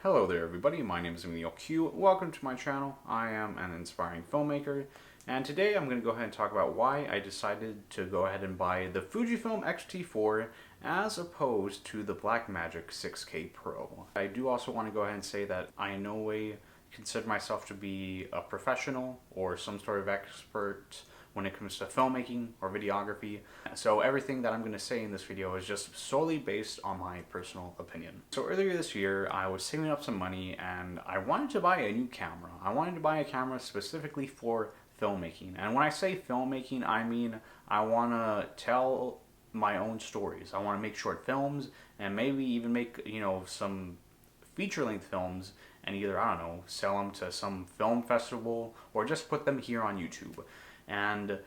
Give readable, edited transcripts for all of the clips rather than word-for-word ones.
Hello there everybody, my name is Emilio Q. Welcome to my channel. I am an inspiring filmmaker, and today I'm going to go ahead and talk about why I decided to go ahead and buy the Fujifilm XT4 as opposed to the Blackmagic 6K Pro. I do also want to go ahead and say that I in no way consider myself to be a professional or some sort of expert when it comes to filmmaking or videography. So everything that I'm going to say in this video is just solely based on my personal opinion. So earlier this year, I was saving up some money and I wanted to buy a new camera. I wanted to buy a camera specifically for filmmaking. And when I say filmmaking, I mean I want to tell my own stories. I want to make short films and maybe even make, some feature-length films and either, I don't know, sell them to some film festival or just put them here on YouTube. And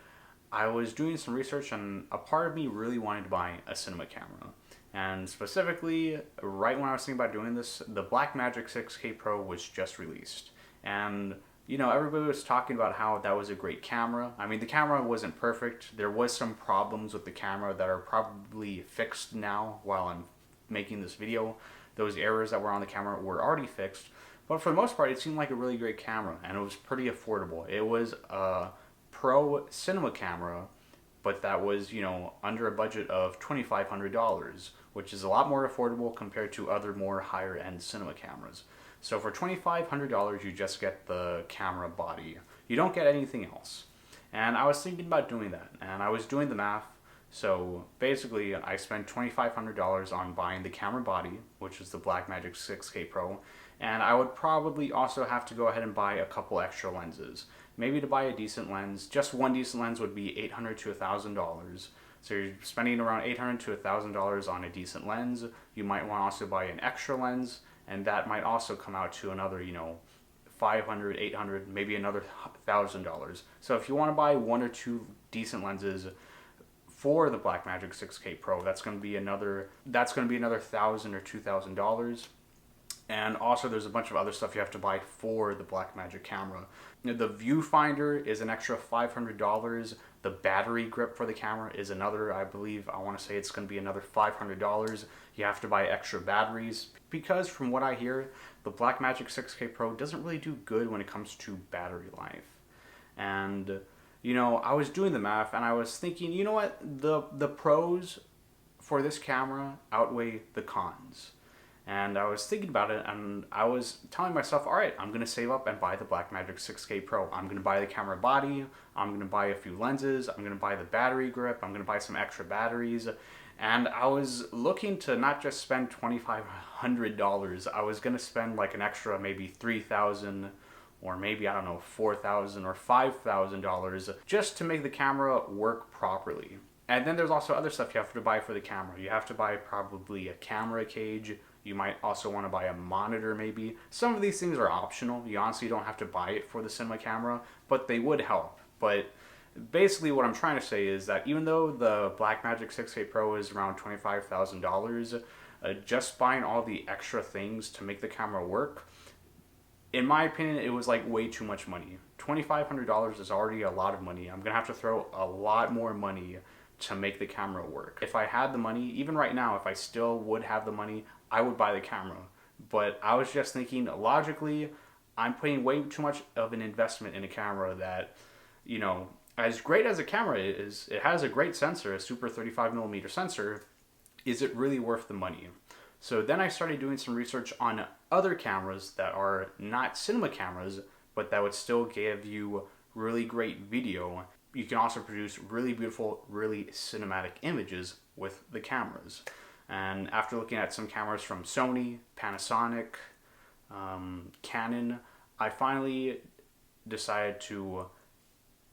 I was doing some research and a part of me really wanted to buy a cinema camera. And specifically, right when I was thinking about doing this, the Blackmagic 6K Pro was just released. And, everybody was talking about how that was a great camera. I mean, the camera wasn't perfect. There was some problems with the camera that are probably fixed now while I'm making this video. Those errors that were on the camera were already fixed. But for the most part, it seemed like a really great camera and it was pretty affordable. It was a Pro cinema camera, but that was, under a budget of $2,500, which is a lot more affordable compared to other more higher end cinema cameras. So for $2,500, you just get the camera body. You don't get anything else. And I was thinking about doing that, and I was doing the math. So basically, I spent $2,500 on buying the camera body, which is the Blackmagic 6K Pro, and I would probably also have to go ahead and buy a couple extra lenses. Maybe to buy a decent lens, just one decent lens would be $800 to $1,000. So you're spending around $800 to $1,000 on a decent lens. You might want to also buy an extra lens, and that might also come out to another, $500, $800, maybe another $1,000. So if you want to buy one or two decent lenses for the Blackmagic 6K Pro, that's going to be another $1,000 or $2,000. And also there's a bunch of other stuff you have to buy for the Blackmagic camera. The viewfinder is an extra $500. The battery grip for the camera is another, I want to say it's going to be another $500. You have to buy extra batteries because from what I hear, the Blackmagic 6K Pro doesn't really do good when it comes to battery life. And I was doing the math and I was thinking, you know what, the pros for this camera outweigh the cons. And I was thinking about it and I was telling myself, all right, I'm going to save up and buy the Blackmagic 6K Pro. I'm going to buy the camera body, I'm going to buy a few lenses, I'm going to buy the battery grip, I'm going to buy some extra batteries. And I was looking to not just spend $2,500, I was going to spend like an extra maybe $3,000 or maybe, I don't know, $4,000 or $5,000 just to make the camera work properly. And then there's also other stuff you have to buy for the camera. You have to buy probably a camera cage. You might also want to buy a monitor maybe. Some of these things are optional. You honestly don't have to buy it for the cinema camera, but they would help. But basically what I'm trying to say is that even though the Blackmagic 6K Pro is around $25,000, just buying all the extra things to make the camera work, in my opinion, it was like way too much money. $2,500 is already a lot of money. I'm going to have to throw a lot more money to make the camera work. If I had the money, even right now, if I still would have the money, I would buy the camera. But I was just thinking, logically, I'm putting way too much of an investment in a camera that, as great as a camera is, it has a great sensor, a super 35mm sensor. Is it really worth the money? So then I started doing some research on other cameras that are not cinema cameras, but that would still give you really great video. You can also produce really beautiful, really cinematic images with the cameras. And after looking at some cameras from Sony, Panasonic, Canon, I finally decided to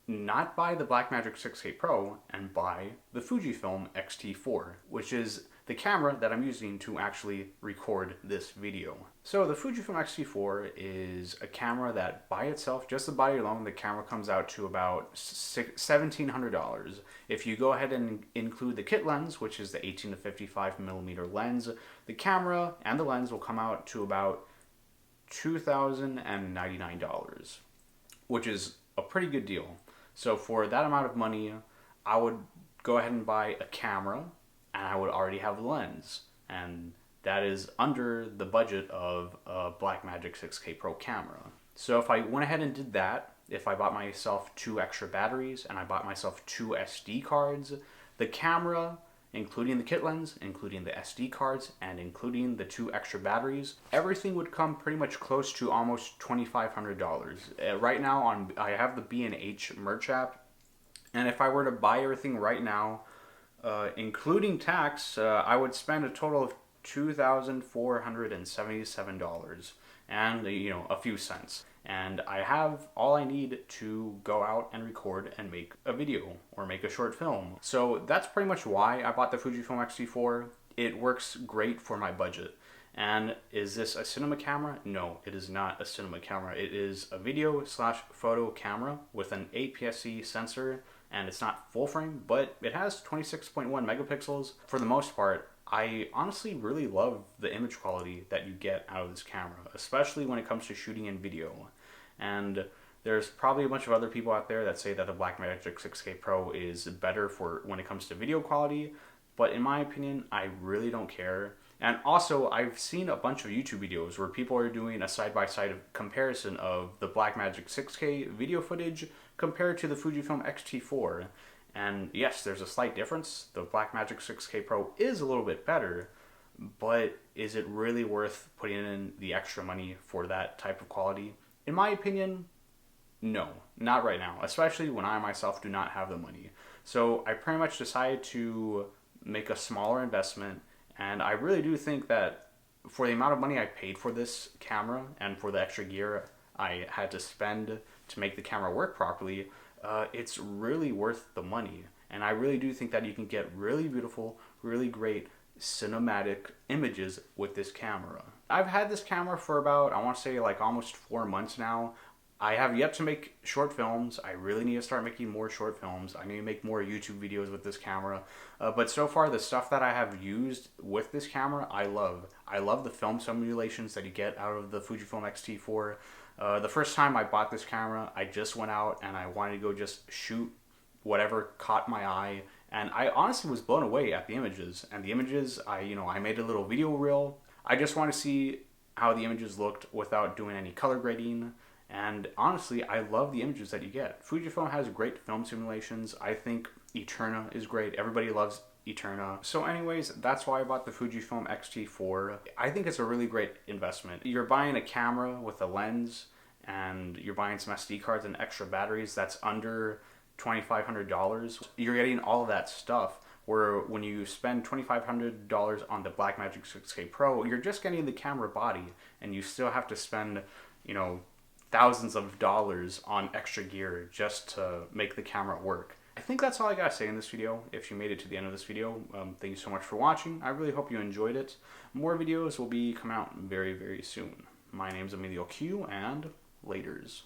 not buy the Blackmagic 6K Pro and buy the Fujifilm XT4, which is the camera that I'm using to actually record this video. So the Fujifilm XT4 is a camera that by itself, just the body alone, the camera comes out to about $1,700. If you go ahead and include the kit lens, which is the 18 to 55mm lens, the camera and the lens will come out to about $2,099, which is a pretty good deal. So for that amount of money, I would go ahead and buy a camera, and I would already have the lens. And that is under the budget of a Blackmagic 6K Pro camera. So if I went ahead and did that, if I bought myself 2 extra batteries and I bought myself 2 SD cards, the camera, including the kit lens, including the SD cards, and including the 2 extra batteries, everything would come pretty much close to almost $2,500. Right now, I have the B&H merch app, and if I were to buy everything right now, including tax, I would spend a total of $2,477 and a few cents. And I have all I need to go out and record and make a video or make a short film. So that's pretty much why I bought the Fujifilm XT4. It works great for my budget. And is this a cinema camera? No, it is not a cinema camera. It is a video/photo camera with an APS-C sensor, and it's not full frame, but it has 26.1 megapixels. For the most part, I honestly really love the image quality that you get out of this camera, especially when it comes to shooting in video. And there's probably a bunch of other people out there that say that the Blackmagic 6K Pro is better for when it comes to video quality, but in my opinion, I really don't care. And also, I've seen a bunch of YouTube videos where people are doing a side-by-side comparison of the Blackmagic 6K video footage compared to the Fujifilm XT4. And yes, there's a slight difference. The Blackmagic 6K Pro is a little bit better, but is it really worth putting in the extra money for that type of quality? In my opinion, no, not right now, especially when I myself do not have the money. So I pretty much decided to make a smaller investment, and I really do think that for the amount of money I paid for this camera and for the extra gear I had to spend to make the camera work properly, it's really worth the money. And I really do think that you can get really beautiful, really great cinematic images with this camera. I've had this camera for about, I want to say like almost 4 months now. I have yet to make short films. I really need to start making more short films. I need to make more YouTube videos with this camera. But so far, the stuff that I have used with this camera, I love. I love the film simulations that you get out of the Fujifilm XT4. The first time I bought this camera, I just went out and I wanted to go just shoot whatever caught my eye. And I honestly was blown away at the images. And the images, I made a little video reel. I just want to see how the images looked without doing any color grading. And honestly, I love the images that you get. Fujifilm has great film simulations. I think Eterna is great. Everybody loves Eterna. So anyways, that's why I bought the Fujifilm XT4. I think it's a really great investment. You're buying a camera with a lens, and you're buying some SD cards and extra batteries that's under $2,500. You're getting all of that stuff, where when you spend $2,500 on the Blackmagic 6K Pro, you're just getting the camera body, and you still have to spend, thousands of dollars on extra gear just to make the camera work. I think that's all I gotta say in this video. If you made it to the end of this video, thank you so much for watching. I really hope you enjoyed it. More videos will be coming out very, very soon. My name's Emilio Q, and laters.